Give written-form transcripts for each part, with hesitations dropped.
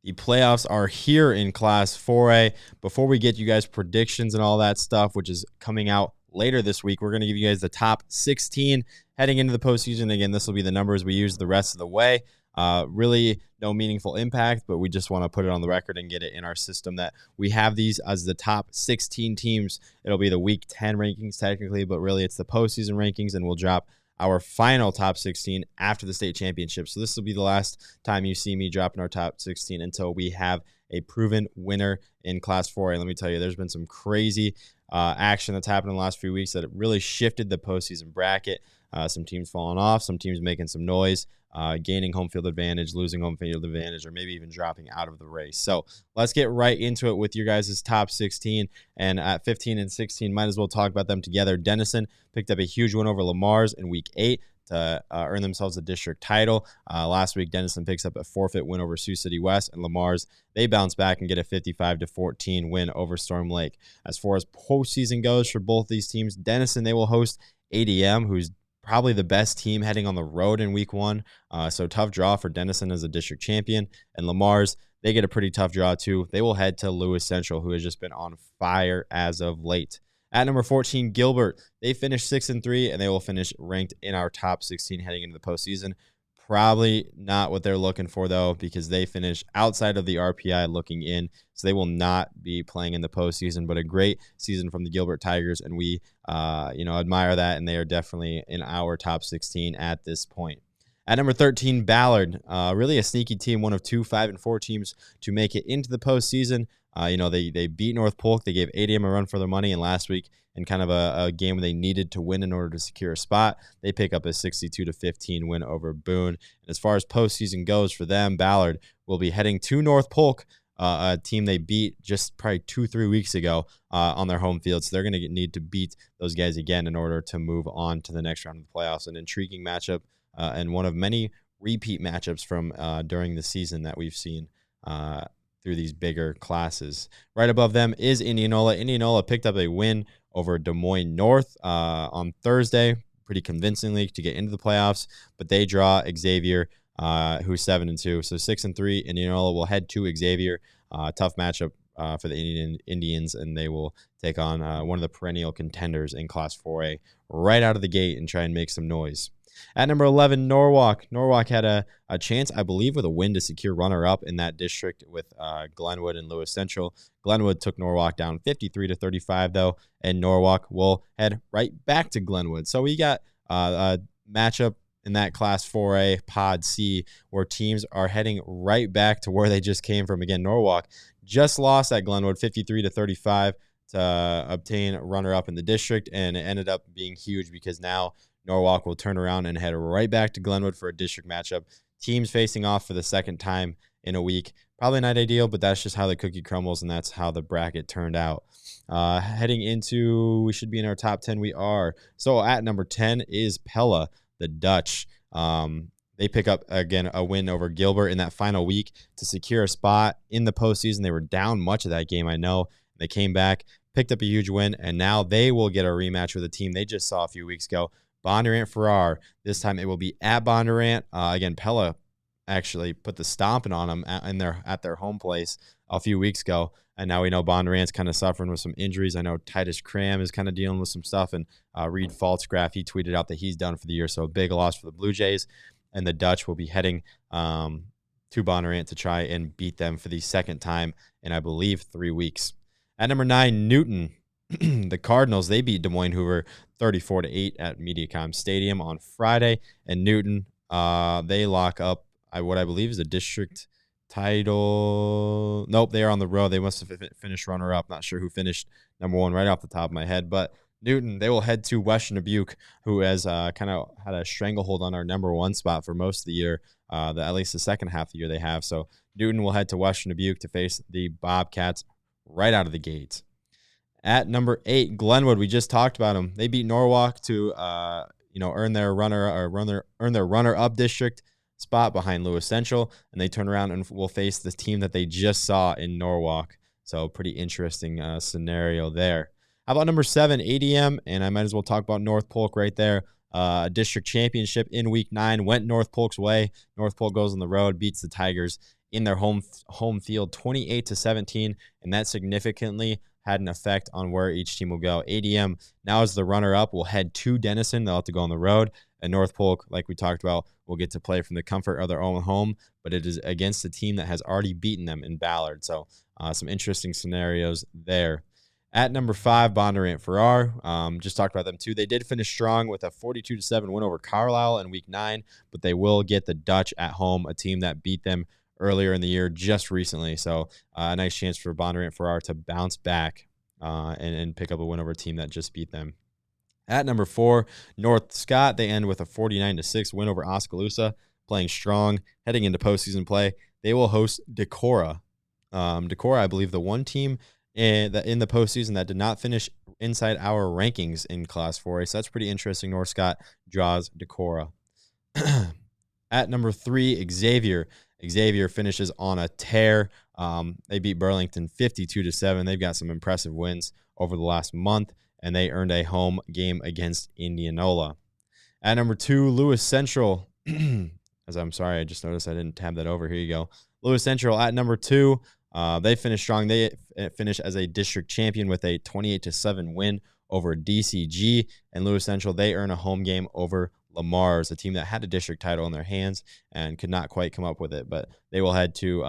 The playoffs are here in Class 4A. Before we get you guys predictions and all that stuff, which is coming out later this week, we're going to give you guys the top 16 heading into the postseason. Again, this will be the numbers we use the rest of the way. Really no meaningful impact, but we just want to put it on the record and get it in our system that we have these as the top 16 teams. It'll be the Week 10 rankings technically, but really it's the postseason rankings, and we'll drop our final top 16 after the state championship. So this will be the last time you see me dropping our top 16 until we have a proven winner in Class 4A. Let me tell you, there's been some crazy action that's happened in the last few weeks that really shifted the postseason bracket. Some teams falling off, some teams making some noise, gaining home field advantage, losing home field advantage, or maybe even dropping out of the race. So let's get right into it with your guys' top 16. And at 15 and 16, might as well talk about them together. Denison picked up a huge win over Lamar's in Week 8 to earn themselves a district title. Last week, Denison picks up a forfeit win over Sioux City West, and Lamar's, they bounce back and get a 55-14 win over Storm Lake. As far as postseason goes for both these teams, Denison, they will host ADM, who's probably the best team heading on the road in Week 1. So tough draw for Denison as a district champion. And Lamar's, they get a pretty tough draw too. They will head to Lewis Central, who has just been on fire as of late. At number 14, Gilbert, they finished 6-3, and they will finish ranked in our top 16 heading into the postseason. Probably not what they're looking for, though, because they finish outside of the RPI looking in, so they will not be playing in the postseason. But a great season from the Gilbert Tigers, and we admire that, and they are definitely in our top 16 at this point. At number 13, Ballard, really a sneaky team, one of 2 5-4 teams to make it into the postseason. They beat North Polk. They gave ADM a run for their money, and last week, in kind of a game where they needed to win in order to secure a spot, they pick up a 62-15 win over Boone. And as far as postseason goes for them, Ballard will be heading to North Polk, a team they beat just probably 2-3 weeks ago on their home field. So they're going to need to beat those guys again in order to move on to the next round of the playoffs. An intriguing matchup and one of many repeat matchups from during the season that we've seen through these bigger classes. Right above them is Indianola. Indianola picked up a win over Des Moines North on Thursday, pretty convincingly to get into the playoffs, but they draw Xavier, who's 7-2. So 6-3, Indianola will head to Xavier. Tough matchup for the Indians, and they will take on one of the perennial contenders in Class 4A right out of the gate and try and make some noise. At number 11, Norwalk. Norwalk had a chance, I believe, with a win to secure runner-up in that district with Glenwood and Lewis Central. Glenwood took Norwalk down 53-35, though, and Norwalk will head right back to Glenwood. So we got a matchup in that Class 4A Pod C where teams are heading right back to where they just came from. Again, Norwalk just lost at Glenwood 53-35 to obtain runner-up in the district, and it ended up being huge because now Norwalk will turn around and head right back to Glenwood for a district matchup. Teams facing off for the second time in a week. Probably not ideal, but that's just how the cookie crumbles, and that's how the bracket turned out. Heading into, we should be in our top 10. We are. So at number 10 is Pella, the Dutch. They pick up, again, a win over Gilbert in that final week to secure a spot in the postseason. They were down much of that game, I know. They came back, picked up a huge win, and now they will get a rematch with a team they just saw a few weeks ago. Bondurant Farrar. This time it will be at Bondurant. Again, Pella actually put the stomping on them at their home place a few weeks ago, and now we know Bondurant's kind of suffering with some injuries. I know Titus Cram is kind of dealing with some stuff, and Reed Faltzgraf, he tweeted out that he's done for the year, so a big loss for the Blue Jays, and the Dutch will be heading to Bondurant to try and beat them for the second time in, I believe, 3 weeks. At number 9, Newton. The Cardinals, they beat Des Moines Hoover 34-8 at Mediacom Stadium on Friday, and Newton, they lock up what I believe is a district title. Nope, they are on the road. They must have finished runner-up. Not sure who finished number 1 right off the top of my head, but Newton, they will head to Western Dubuque, who has kind of had a stranglehold on our number 1 spot for most of the year, at least the second half of the year they have. So Newton will head to Western Dubuque to face the Bobcats right out of the gate. At number 8, Glenwood, we just talked about them. They beat Norwalk to earn their runner-up district spot behind Lewis Central, and they turn around and will face the team that they just saw in Norwalk. So pretty interesting scenario there. How about number 7, ADM? And I might as well talk about North Polk right there. District championship in Week 9 went North Polk's way. North Polk goes on the road, beats the Tigers in their home field, 28-17, and that significantly had an effect on where each team will go. ADM, now as the runner-up, will head to Denison. They'll have to go on the road. And North Polk, like we talked about, will get to play from the comfort of their own home, but it is against a team that has already beaten them in Ballard. So some interesting scenarios there. At number 5, Bondurant Farrar. Just talked about them too. They did finish strong with a 42-7 win over Carlisle in Week 9, but they will get the Dutch at home, a team that beat them earlier in the year just recently. So a nice chance for Bondurant Farrar to bounce back and pick up a win over a team that just beat them. At number 4, North Scott. They end with a 49-6 win over Oskaloosa, playing strong, heading into postseason play. They will host Decorah. Decorah, I believe, the one team in the postseason that did not finish inside our rankings in Class 4A. So that's pretty interesting. North Scott draws Decorah. At number 3, Xavier. Xavier finishes on a tear. They beat Burlington 52-7. They've got some impressive wins over the last month, and they earned a home game against Indianola. At number 2, Lewis Central. I'm sorry, I just noticed I didn't tab that over. Here you go. Lewis Central at number 2. They finished strong. They finished as a district champion with a 28-7 win over DCG. And Lewis Central, they earn a home game over Lamar's, a team that had a district title in their hands and could not quite come up with it. But they will head to,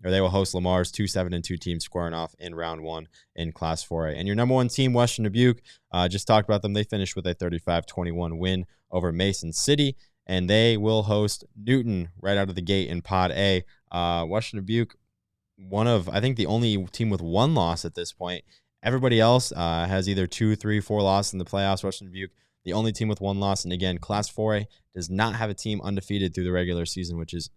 they will host Lamar's, 2-7-2 teams squaring off in round 1 in Class 4A. And your number 1 team, Western Dubuque, just talked about them. They finished with a 35-21 win over Mason City, and they will host Newton right out of the gate in Pod A. Western Dubuque, one of, I think, the only team with 1 loss at this point. Everybody else has either 2, 3, 4 losses in the playoffs. Western Dubuque, the only team with 1 loss. And again, Class 4A does not have a team undefeated through the regular season, which is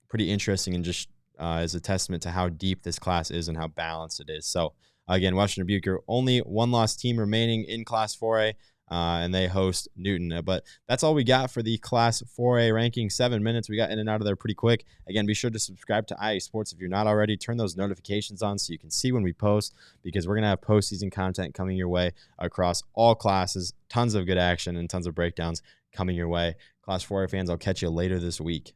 pretty interesting and just is a testament to how deep this class is and how balanced it is. So again, Western Dubuque, your only 1-loss team remaining in Class 4A. And they host Newton. But that's all we got for the Class 4A ranking. 7 minutes. We got in and out of there pretty quick. Again, be sure to subscribe to IA Sports if you're not already. Turn those notifications on so you can see when we post, because we're going to have postseason content coming your way across all classes. Tons of good action and tons of breakdowns coming your way. Class 4A fans, I'll catch you later this week.